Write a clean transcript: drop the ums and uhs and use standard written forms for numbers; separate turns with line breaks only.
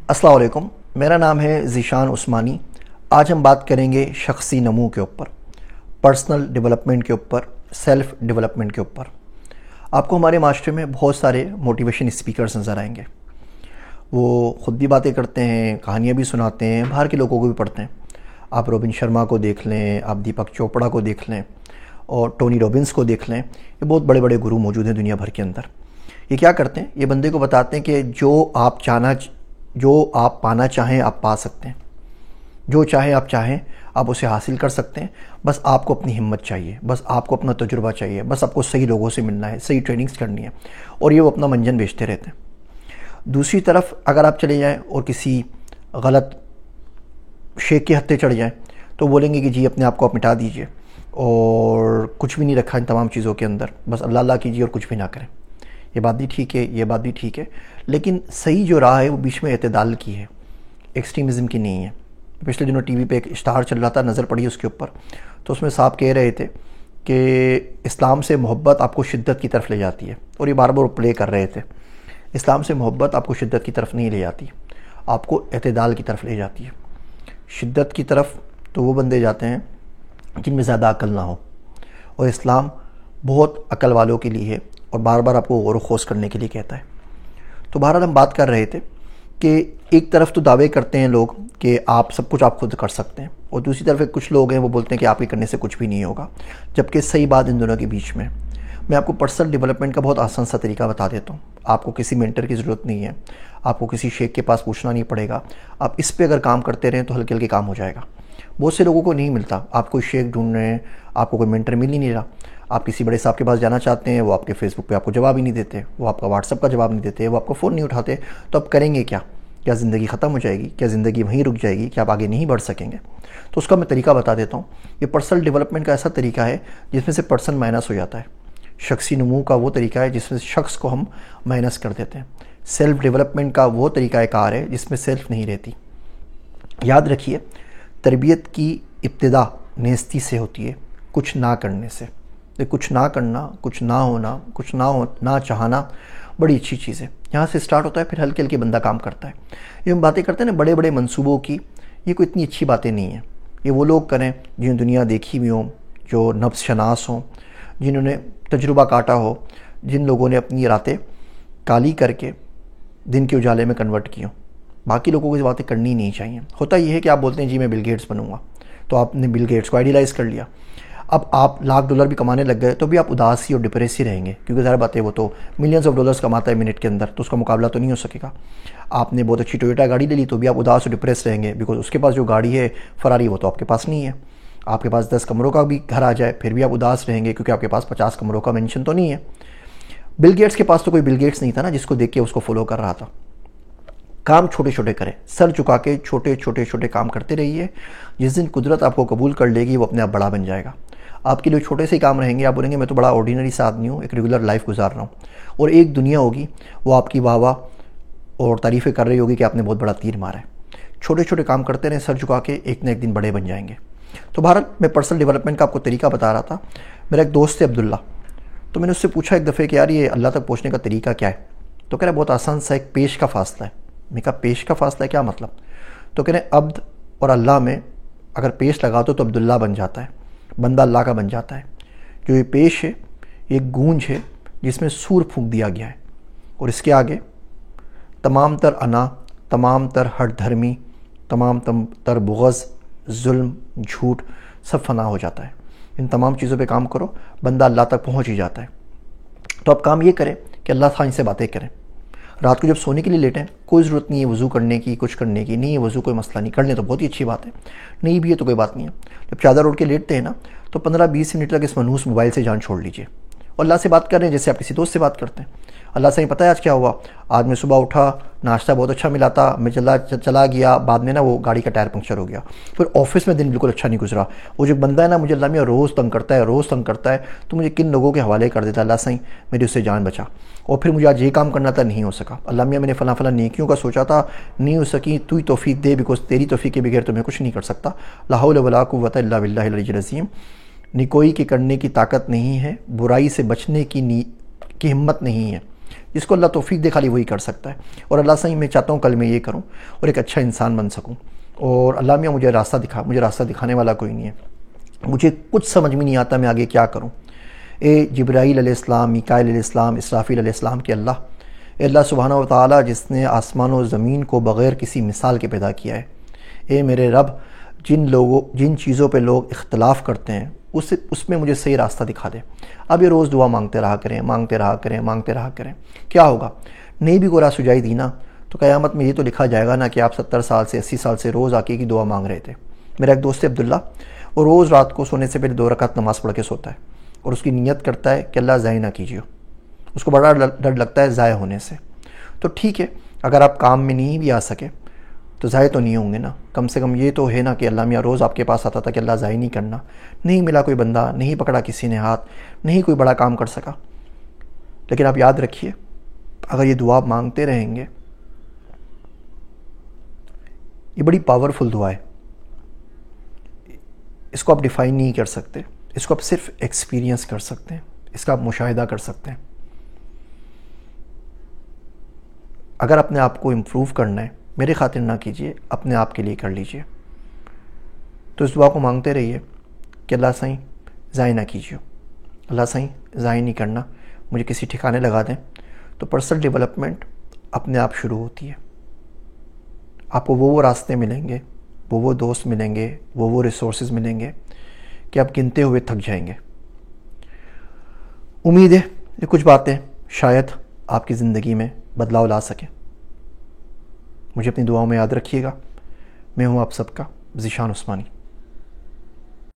السلام علیکم، میرا نام ہے ذیشان عثمانی۔ آج ہم بات کریں گے شخصی نمو کے اوپر، پرسنل ڈیولپمنٹ کے اوپر، سیلف ڈیولپمنٹ کے اوپر۔ آپ کو ہمارے معاشرے میں بہت سارے موٹیویشن اسپیکرز نظر آئیں گے۔ وہ خود بھی باتیں کرتے ہیں، کہانیاں بھی سناتے ہیں، باہر کے لوگوں کو بھی پڑھتے ہیں۔ آپ روبن شرما کو دیکھ لیں، آپ دیپک چوپڑا کو دیکھ لیں اور ٹونی روبنس کو دیکھ لیں۔ یہ بہت بڑے بڑے گرو موجود ہیں دنیا بھر کے اندر۔ یہ کیا کرتے ہیں؟ یہ بندے کو بتاتے ہیں کہ جو آپ پانا چاہیں آپ پا سکتے ہیں، جو چاہیں آپ اسے حاصل کر سکتے ہیں۔ بس آپ کو اپنی ہمت چاہیے، بس آپ کو اپنا تجربہ چاہیے، بس آپ کو صحیح لوگوں سے ملنا ہے، صحیح ٹریننگز کرنی ہے، اور یہ وہ اپنا منجن بیچتے رہتے ہیں۔ دوسری طرف اگر آپ چلے جائیں اور کسی غلط شیخ کے ہتھے چڑھ جائیں تو بولیں گے کہ جی اپنے آپ کو آپ مٹا دیجئے اور کچھ بھی نہیں رکھا ان تمام چیزوں کے اندر، بس اللہ اللہ کیجیے اور کچھ بھی نہ کریں۔ یہ بات بھی ٹھیک ہے، یہ بات بھی ٹھیک ہے، لیکن صحیح جو راہ ہے وہ بیچ میں اعتدال کی ہے، ایکسٹریمزم کی نہیں ہے۔ پچھلے دنوں ٹی وی پہ ایک اشتہار چل رہا تھا، نظر پڑی اس کے اوپر، تو اس میں صاحب کہہ رہے تھے کہ اسلام سے محبت آپ کو شدت کی طرف لے جاتی ہے، اور یہ بار بار پلے کر رہے تھے۔ اسلام سے محبت آپ کو شدت کی طرف نہیں لے جاتی، آپ کو اعتدال کی طرف لے جاتی ہے۔ شدت کی طرف تو وہ بندے جاتے ہیں جن میں زیادہ عقل نہ ہو، اور اسلام بہت عقل والوں کے لیے ہے اور بار بار آپ کو غور و خوض کرنے کے لیے کہتا ہے۔ تو بہرحال ہم بات کر رہے تھے کہ ایک طرف تو دعوے کرتے ہیں لوگ کہ آپ سب کچھ آپ خود کر سکتے ہیں، اور دوسری طرف کچھ لوگ ہیں وہ بولتے ہیں کہ آپ کے کرنے سے کچھ بھی نہیں ہوگا، جبکہ صحیح بات ان دونوں کے بیچ میں۔ میں آپ کو پرسنل ڈیولپمنٹ کا بہت آسان سا طریقہ بتا دیتا ہوں۔ آپ کو کسی مینٹر کی ضرورت نہیں ہے، آپ کو کسی شیخ کے پاس پوچھنا نہیں پڑے گا۔ آپ اس پہ اگر کام کرتے رہیں تو ہلکے ہلکے کام ہو جائے گا۔ بہت سے لوگوں کو نہیں ملتا، آپ کوئی شیخ ڈھونڈ رہے ہیں، آپ کو کوئی مینٹر مل ہی نہیں رہا، آپ کسی بڑے صاحب کے پاس جانا چاہتے ہیں، وہ آپ کے فیس بک پہ آپ کو جواب ہی نہیں دیتے، وہ آپ کا واٹس ایپ کا جواب نہیں دیتے، وہ آپ کا فون نہیں اٹھاتے، تو آپ کریں گے کیا؟ کیا زندگی ختم ہو جائے گی؟ کیا زندگی وہیں رک جائے گی؟ کیا آپ آگے نہیں بڑھ سکیں گے؟ تو اس کا میں طریقہ بتا دیتا ہوں۔ یہ پرسنل ڈیولپمنٹ کا ایسا طریقہ ہے جس میں سے پرسن مائنس ہو جاتا ہے۔ شخصی نمو کا وہ طریقہ ہے جس میں شخص کو ہم مائنس کر دیتے ہیں۔ سیلف ڈیولپمنٹ کا وہ طریقہ کار ہے جس میں سیلف نہیں رہتی۔ یاد رکھیے، تربیت کی ابتدا نیستی سے ہوتی ہے، کچھ نہ کرنے سے۔ کچھ نہ کرنا، کچھ نہ ہونا، کچھ نہ چاہنا بڑی اچھی چیز ہے۔ یہاں سے سٹارٹ ہوتا ہے، پھر ہلکے ہلکے بندہ کام کرتا ہے۔ یہ ہم باتیں کرتے ہیں نا بڑے بڑے منصوبوں کی، یہ کوئی اتنی اچھی باتیں نہیں ہیں۔ یہ وہ لوگ کریں جنہیں دنیا دیکھی ہوئی ہوں، جو نفس شناس ہوں، جنہوں نے تجربہ کاٹا ہو، جن لوگوں نے اپنی راتیں کالی کر کے دن کے اجالے میں کنورٹ کی ہوں۔ باقی لوگوں کو یہ باتیں کرنی نہیں چاہیے۔ ہوتا یہ ہے کہ آپ بولتے ہیں جی میں بل گیٹس بنوں گا، تو آپ نے بل گیٹس کو آئیڈیلائز کر لیا۔ اب آپ $1,00,000 بھی کمانے لگ گئے تو بھی آپ اداس ہی اور ڈپریس ہی رہیں گے، کیونکہ ظاہر بات ہے وہ تو ملینز آف ڈالرز کماتا ہے منٹ کے اندر، تو اس کا مقابلہ تو نہیں ہو سکے گا۔ آپ نے بہت اچھی ٹویوٹا گاڑی لے لی تو بھی آپ اداس اور ڈپریس رہیں گے، بیکاز اس کے پاس جو گاڑی ہے فراری وہ تو آپ کے پاس نہیں ہے۔ آپ کے پاس 10 کمروں کا بھی گھر آ جائے پھر بھی آپ اداس رہیں گے، کیونکہ آپ کے پاس 50 کمروں کا مینشن تو نہیں ہے۔ بل گیٹس کے پاس تو کوئی بل گیٹس نہیں تھا نا جس کو دیکھ کے اس کو فالو کر رہا تھا۔ کام چھوٹے چھوٹے کریں، سر جھکا کے چھوٹے کام کرتے رہیے۔ جس دن قدرت آپ کو قبول کر لے گی وہ اپنے آپ بڑا بن جائے گا۔ آپ کے لیے چھوٹے سے ہی کام رہیں گے، آپ بولیں گے میں تو بڑا آرڈینری سا آدمی ہوں، ایک ریگولر لائف گزار رہا ہوں، اور ایک دنیا ہوگی وہ آپ کی واہ واہ اور تعریفیں کر رہی ہوگی کہ آپ نے بہت بڑا تیر مارا ہے۔ چھوٹے چھوٹے کام کرتے رہیں، سر جھکا کے، ایک نہ ایک دن بڑے بن جائیں گے۔ تو بہرحال میں پرسنل ڈیولپمنٹ کا آپ کو طریقہ بتا رہا تھا۔ میرا ایک دوست ہے عبداللہ، تو میں نے اس سے پوچھا ایک دفعہ کہ یار یہ اللہ تک پہنچنے کا طریقہ کیا ہے؟ تو کہہ رہا ہے بہت آسان سا، ایک پیش کا فاصلہ ہے۔ میں کہا پیش کا فاصلہ ہے کیا مطلب؟ تو کہہ رہے ہیں عبد اور اللہ میں اگر پیش لگا دو تو عبداللہ بن جاتا ہے، بندہ اللہ کا بن جاتا ہے۔ جو یہ پیش ہے یہ گونج ہے جس میں سور پھونک دیا گیا ہے، اور اس کے آگے تمام تر انا، تمام تر ہٹ دھرمی، تمام تر بغض، ظلم، جھوٹ سب فنا ہو جاتا ہے۔ ان تمام چیزوں پہ کام کرو، بندہ اللہ تک پہنچ ہی جاتا ہے۔ تو اب کام یہ کریں کہ اللہ تعالیٰ سے باتیں کریں۔ رات کو جب سونے کے لیے لیٹیں، کوئی ضرورت نہیں ہے وضو کرنے کی، کچھ کرنے کی نہیں ہے، وضو کوئی مسئلہ نہیں، کر لیں تو بہت ہی اچھی بات ہے، نہیں بھی ہے تو کوئی بات نہیں ہے۔ جب چادر اوڑھ کے لیٹتے ہیں نا تو 15-20 منٹ تک اس منحوس موبائل سے جان چھوڑ لیجئے، اور اللہ سے بات کر رہے ہیں جیسے آپ کسی دوست سے بات کرتے ہیں۔ اللہ سے پتہ ہے آج کیا ہوا؟ آج میں صبح اٹھا، ناشتہ بہت اچھا ملا تھا، میں چلا گیا، بعد میں نا وہ گاڑی کا ٹائر پنکچر ہو گیا، پھر آفس میں دن بالکل اچھا نہیں گزرا۔ وہ جو بندہ ہے نا مجھے اللہ میاں روز تنگ کرتا ہے تو مجھے کن لوگوں کے حوالے کر دیتا ہے، اللہ سائیں میری اس سے جان بچا، اور پھر مجھے آج یہ کام کرنا تھا نہیں ہو سکا، اللہ میاں میں نے فلاں نیکیوں کا سوچا تھا نہیں ہو سکی، تو ہی توفیق دے، بیکاز تیری توفیق کے بغیر تو میں کچھ نہیں کر سکتا۔ لا حول ولا قوت الا باللہ العلی العظیم۔ نیکوئی کے کرنے کی طاقت نہیں ہے، برائی سے بچنے کی ہمت نہیں ہے۔ جس کو اللہ توفیق دے خالی وہی کر سکتا ہے. اور اللہ صحیح میں چاہتا ہوں کل میں یہ کروں اور ایک اچھا انسان بن سکوں. اور اللہ میاں مجھے راستہ دکھا. مجھے راستہ دکھانے والا کوئی نہیں ہے. مجھے کچھ سمجھ میں نہیں آتا میں آگے کیا کروں. اے جبرائیل علیہ السلام، میکائیل علیہ السلام، اسرافیل علیہ السلام کے اللہ، اے اللہ سبحانہ و تعالیٰ جس نے آسمان و زمین کو بغیر کسی مثال کے پیدا کیا ہے، اے میرے رب جن چیزوں پہ لوگ اختلاف کرتے ہیں اس میں مجھے صحیح راستہ دکھا دے. اب یہ روز دعا مانگتے رہا کریں. کیا ہوگا؟ نہیں بھی کوئی راہ سجائی دی نا تو قیامت میں یہ تو لکھا جائے گا نا کہ آپ 70 سال سے 80 سال سے روز آکے کی دعا مانگ رہے تھے. میرا ایک دوست ہے عبداللہ، وہ روز رات کو سونے سے پہلے 2 رکعت نماز پڑھ کے سوتا ہے اور اس کی نیت کرتا ہے کہ اللہ ضائع نہ کیجیے. اس کو بڑا ڈر لگتا ہے ضائع ہونے سے. تو ٹھیک ہے، اگر آپ کام میں نہیں بھی آ سکے تو ضائع تو نہیں ہوں گے نا. کم سے کم یہ تو ہے نا کہ اللہ میاں روز آپ کے پاس آتا تھا کہ اللہ ضائع نہیں کرنا. نہیں ملا کوئی بندہ، نہیں پکڑا کسی نے ہاتھ، نہیں کوئی بڑا کام کر سکا. لیکن آپ یاد رکھیے، اگر یہ دعا مانگتے رہیں گے، یہ بڑی پاورفل دعا ہے. اس کو آپ ڈیفائن نہیں کر سکتے. اس کو آپ صرف ایکسپیرینس کر سکتے ہیں. اس کا آپ مشاہدہ کر سکتے ہیں. اگر اپنے آپ کو امپروو کرنا ہے، میرے خاطر نہ کیجیے، اپنے آپ کے لیے کر لیجیے. تو اس دعا کو مانگتے رہیے کہ اللہ سائیں ضائع نہ کیجیے، اللہ سائیں ضائع نہیں کرنا، مجھے کسی ٹھکانے لگا دیں. تو پرسنل ڈیولپمنٹ اپنے آپ شروع ہوتی ہے. آپ کو وہ راستے ملیں گے، وہ دوست ملیں گے، وہ ریسورسز ملیں گے کہ آپ گنتے ہوئے تھک جائیں گے. امید ہے یہ کچھ باتیں شاید آپ کی زندگی میں بدلاؤ لا سکیں. مجھے اپنی دعاؤں میں یاد رکھیے گا. میں ہوں آپ سب کا ذیشان عثمانی.